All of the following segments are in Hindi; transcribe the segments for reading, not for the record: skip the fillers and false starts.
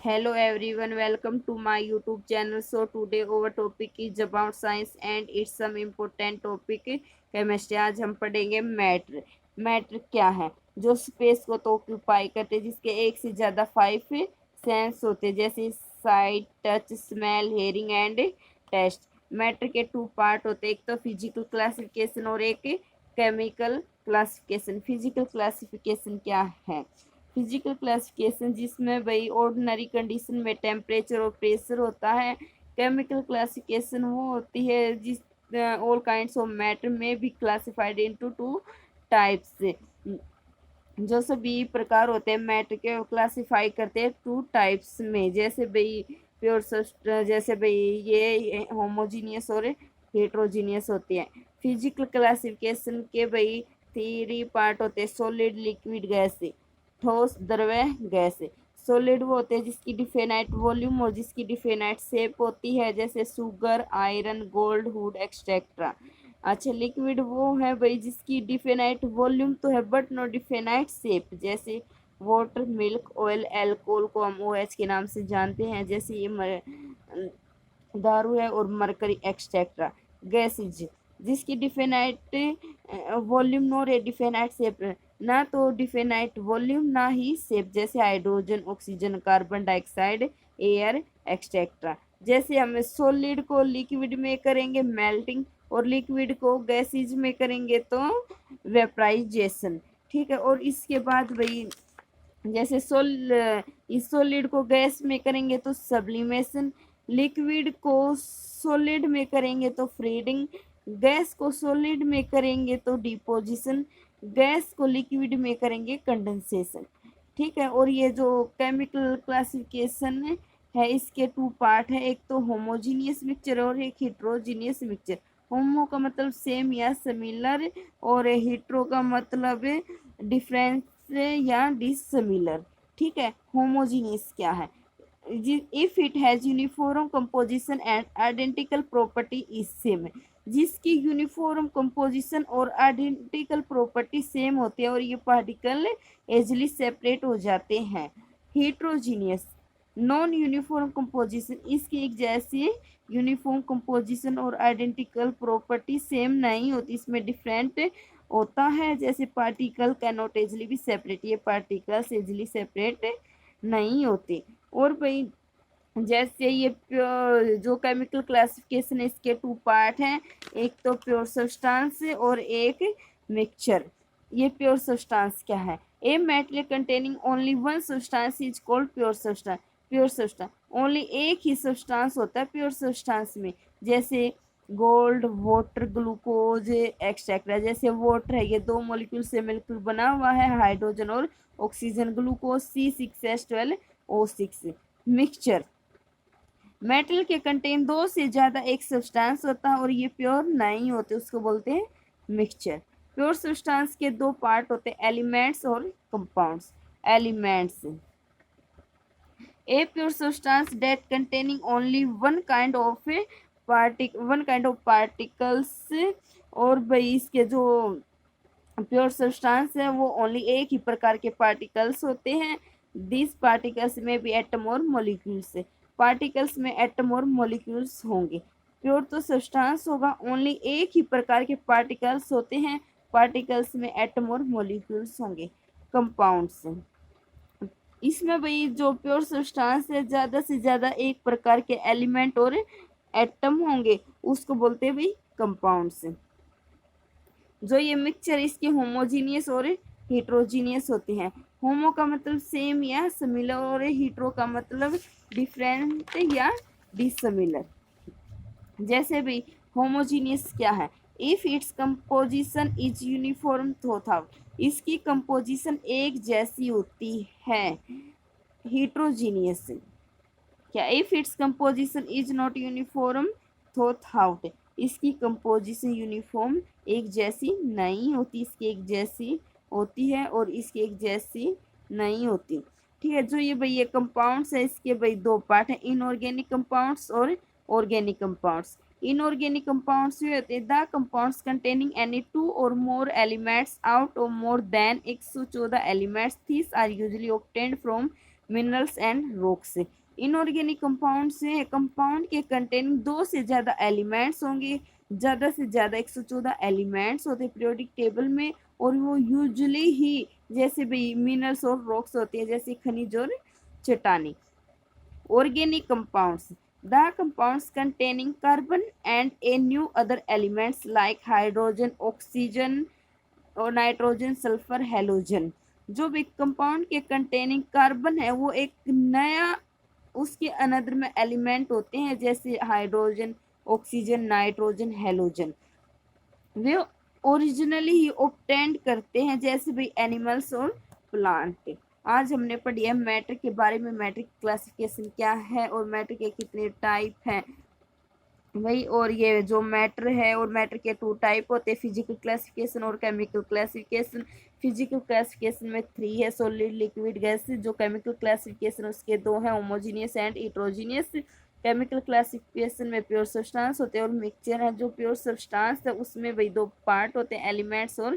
Hello everyone, welcome to my YouTube channel. So today our topic is about science and it's some important topic chemistry. आज हम पढ़ेंगे मैटर। मैटर क्या है? जो स्पेस को तो ऑक्यूपाई करते हैं, जिसके एक से ज़्यादा 5 सेंस होते हैं, जैसे sight, touch, smell, hearing and taste. Matter के 2 पार्ट होते हैं, एक तो फिजिकल क्लासिफिकेशन और एक केमिकल क्लासिफिकेशन। फिजिकल क्लासिफिकेशन क्या है? फिजिकल क्लासिफिकेशन जिसमें भाई ऑर्डिनरी कंडीशन में टेम्परेचर और प्रेशर होता है। केमिकल क्लासिफिकेशन वो होती है जिस ऑल काइंड्स ऑफ मैटर में बी क्लासिफाइड इनटू 2 टाइप्स। जो सभी प्रकार होते हैं मैटर के क्लासिफाई करते हैं 2 टाइप्स में, जैसे भाई प्योर, जैसे भाई ये होमोजीनियस और हेट्रोजीनियस होती है। फिजिकल क्लासिफिकेशन के भाई 3 पार्ट होते हैं, सॉलिड, लिक्विड, गैस। ठोस, द्रव्य, गैस। सॉलिड वो होते हैं जिसकी डिफिनाइट वॉल्यूम और जिसकी डिफिनाइट शेप होती है, जैसे शुगर, आयरन, गोल्ड, वुड एक्सट्रेक्ट्रा। अच्छा, लिक्विड वो है भाई जिसकी डिफिनाइट वॉल्यूम तो है बट नो डिफिनाइट शेप, जैसे वाटर, मिल्क, ऑयल, एल्कोहल को हम OH के नाम से जानते हैं, जैसे ये दारू है, और मरकरी एक्सट्रेक्ट्रा। गैसेज जिसकी डिफिनाइट वॉल्यूम नो रे डिफिनाइट शेप, ना तो डिफिनाइट वॉल्यूम ना ही शेप, जैसे hydrogen, oxygen, carbon dioxide, air एक्सट्रेक्ट्रा। जैसे हम सॉलिड को लिक्विड में करेंगे मेल्टिंग और लिक्विड को गैसेज में करेंगे तो वेपराइजेशन। ठीक है, और इसके बाद भाई जैसे इस सॉलिड को गैस में करेंगे तो सब्लिमेशन, लिक्विड को सॉलिड में करेंगे तो फ्रीडिंग, गैस को सॉलिड में करेंगे तो डिपोजिशन, गैस को लिक्विड में करेंगे कंडेंसेशन। ठीक है, और ये जो केमिकल क्लासिफिकेशन है इसके 2 पार्ट है, एक तो होमोजीनियस मिक्सचर और एक हिट्रोजीनियस मिक्सचर। होमो का मतलब सेम या सिमिलर और हिट्रो का मतलब डिफरेंस या डिसमिलर। ठीक है, होमोजीनियस क्या है? If it has uniform composition and identical property is same, जिसकी यूनिफॉर्म कंपोजिशन और आइडेंटिकल प्रॉपर्टी सेम होती है और ये पार्टिकल एजली सेपरेट हो जाते हैं। हिट्रोजीनियस, नॉन यूनिफॉर्म कंपोजिशन, इसकी एक जैसी यूनिफॉर्म कंपोजिशन और आइडेंटिकल प्रॉपर्टी सेम नहीं होती, इसमें डिफरेंट होता है, जैसे particle can not easily be separate, ये पार्टिकल्स एजली सेपरेट नहीं होते। और भाई जैसे ये जो केमिकल क्लासिफिकेशन है इसके 2 पार्ट हैं, एक तो प्योर सब्सटेंस और एक मिक्सचर। ये प्योर सब्सटेंस क्या है? A material containing only one substance is called pure substance. Pure substance only एक ही सब्सटेंस होता है प्योर सब्सटेंस में, जैसे गोल्ड, वाटर, ग्लूकोज एक्सट्रेक्ट्रा। जैसे वाटर है, ये 2 मॉलिक्यूल से मिलकर बना हुआ है, हाइड्रोजन और oxygen, glucose C6H12O6। Mixture, metal के कंटेन 2 से ज़्यादा एक सब्सटेंस होता है और ये प्योर नहीं होते, उसको बोलते हैं मिक्सचर। प्योर सब्सटेंस के 2 पार्ट होते हैं, एलिमेंट्स और compounds. Elements, a pure substance date containing only one kind of particles. और भाई इसके जो प्योर सब्सटेंस है वो ओनली एक ही प्रकार के पार्टिकल्स होते हैं। दिस पार्टिकल्स में भी एटम और मॉलिक्यूल्स, पार्टिकल्स में एटम और मॉलिक्यूल्स होंगे। प्योर तो सब्सटेंस होगा, ओनली एक ही प्रकार के पार्टिकल्स होते हैं, पार्टिकल्स में एटम और मॉलिक्यूल्स होंगे। कंपाउंड्स, इसमें भाई जो प्योर सब्सटेंस है ज़्यादा से ज़्यादा एक प्रकार के एलिमेंट और एटम होंगे, उसको बोलते हैं भाई कंपाउंड्स। जो ये मिक्सचर इसके होमोजीनियस और हिट्रोजीनियस होते हैं। होमो का मतलब सेम या सिमिलर और हिट्रो का मतलब डिफरेंट या डिसमिलर। जैसे भी होमोजीनियस क्या है? If its composition is uniform through, इसकी कंपोजिशन एक जैसी होती है। हिट्रोजीनियस क्या? If its composition is not uniform through, इसकी कंपोजिशन यूनिफॉर्म एक जैसी नहीं होती, इसकी एक जैसी होती है और इसकी एक जैसी नहीं होती। ठीक है, जो ये भाई ये कंपाउंड्स है इसके भाई 2 पार्ट हैं, इनऑर्गेनिक कंपाउंड्स और ऑर्गेनिक कंपाउंड्स। इनऑर्गेनिक कंपाउंड्स ये होते हैं द कंपाउंड्स कंटेनिंग एनी 2 और more elements out of more than 114 elements. These are usually obtained from minerals and rocks. Inorganic compound से कंपाउंड के कंटेनिंग दो से ज्यादा एलिमेंट्स होंगे, ज्यादा से ज्यादा 114 एलिमेंट्स होते हैं पीरियोडिक टेबल में, और वो यूजुअली ही जैसे भी मिनरल्स और रॉक्स होते हैं जैसे खनिज और चट्टानी। Organic compounds, the compounds containing carbon and a new other elements like hydrogen, oxygen और नाइट्रोजन, सल्फर, हेलोजन। जो भी कंपाउंड के कंटेनिंग कार्बन है वो एक नया उसके अनदर में एलिमेंट होते हैं जैसे हाइड्रोजन, ऑक्सीजन, नाइट्रोजन, हेलोजन। वे ओरिजिनली ही ऑब्टेंड करते हैं जैसे भाई एनिमल्स और प्लांट। आज हमने पढ़ी है मैटर के बारे में, मैटर की क्लासिफिकेशन क्या है और मैटर के कितने टाइप हैं भाई। और ये जो मैटर है और मैटर के 2 टाइप होते हैं, फिजिकल क्लासिफिकेशन और केमिकल क्लासिफिकेशन। फिजिकल क्लासिफिकेशन में 3 है, सॉलिड, लिक्विड, गैस। जो केमिकल क्लासिफिकेशन उसके 2 हैं, homogeneous and heterogeneous. Chemical classification में प्योर सब्सटेंस होते हैं और मिक्सचर है। जो प्योर सब्सटेंस है उसमें भाई 2 पार्ट होते हैं, एलिमेंट्स और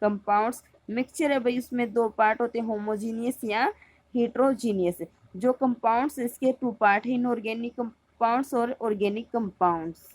कंपाउंड्स। मिक्सचर है भाई उसमें 2 पार्ट होते हैं, होमोजीनियस या हेटेरोजीनियस। जो कंपाउंड्स इसके 2 पार्ट है, इनऑर्गेनिक कंपाउंड्स और ऑर्गेनिक कंपाउंड्स।